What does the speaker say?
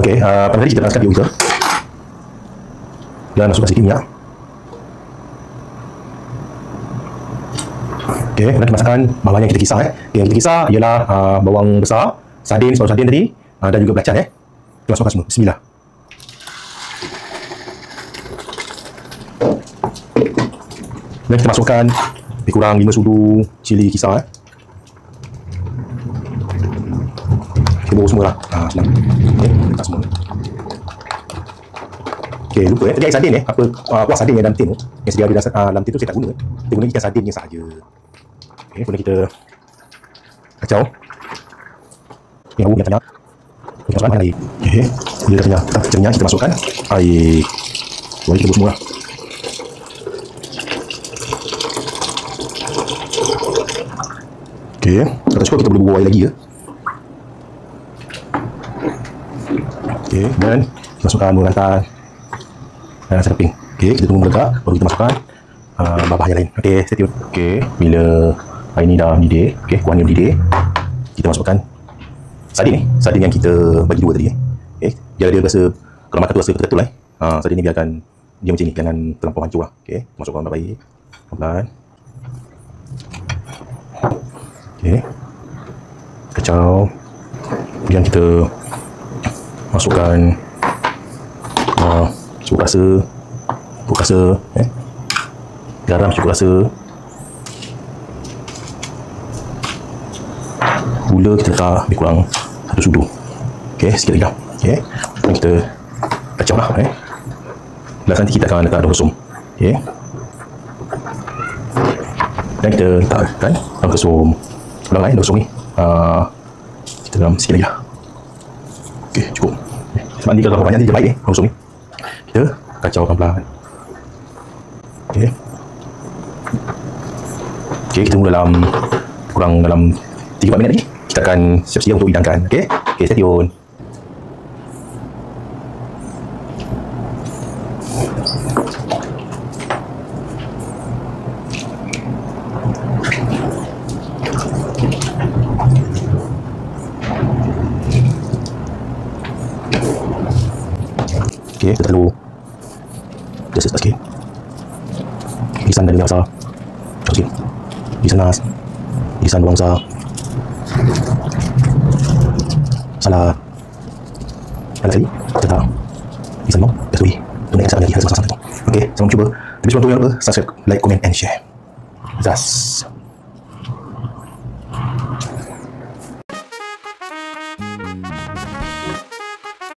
Okey, pertama kali kita panaskan biar kita. Dan masukkan sedikit minyak. Okey, dan kita masukkan bawang yang kita kisar. Okay, yang kita kisar ialah bawang besar, sardin, separuh sardin tadi, dan juga belacan. Kita masukkan semua. Bismillah. Dan kita masukkan lebih kurang 5 sudu cili kisar. Kita bau semua lah. Senang. Okey, letak semua. Okey, lupa tadi air sardin apa kuah sardin yang dalam tin tu. Yang sedia ada dalam tin tu saya tak guna. Kita guna ikan sardinnya saja. Okey, kemudian kita kacau. Yang bau yang tengah. Kita masukkan air. Okey, bila dah kenyang, kita kenyang, kita masukkan air. Boleh kita buat semua lah. Okey, kalau cukup kita boleh bubuh air lagi ya. Okey, dan masukkan bawang rantai dan nasi keping. Okey, kita tunggu melegak baru kita masukkan bahan yang lain. Okey, stay tune. Okey, bila air ni dah mendidih, okey, kuah ni mendidih, kita masukkan sardin sardin yang kita bagi dua tadi. Okey, biar dia rasa kalau makan tu rasa betul sardin ni biarkan dia macam ni, jangan terlampau hancur lah. Okey, masukkan baik-baik. Pelan. Okey, kacau. Kemudian kita masukkan cukup rasa, garam cukup rasa, gula kita letak lebih kurang 1 sudu. Okey, sikit lagi dah. Okey, dan kita kacau lah. Dan nanti kita akan letak daun kesum. Okey, dan kita letakkan daun kesum. Ulang daun kesum ni kita dalam sikit lagi lah. Okey, cukup. Sebab ni kalau banyak nanti dia baik daun kesum ni. Kita kacau pelan-pelan. Okey. Okey, kita tunggu kurang dalam 3-4 minit lagi. Kita akan siap-siap untuk hidangkan. Okey. Okey, stay tune. Okey, kita perlu just sikit. Irisan dan besar. Cukup sikit. Irisan nas. Irisan bawang besar. Salah. Ada lagi. Kita tahu. Irisan bawang. Dah sudah. Tunggu lagi lagi harus masak-masak tu. Okey, selamat cuba. Tapi sebelum tu jangan lupa subscribe, like, comment and share. Zas.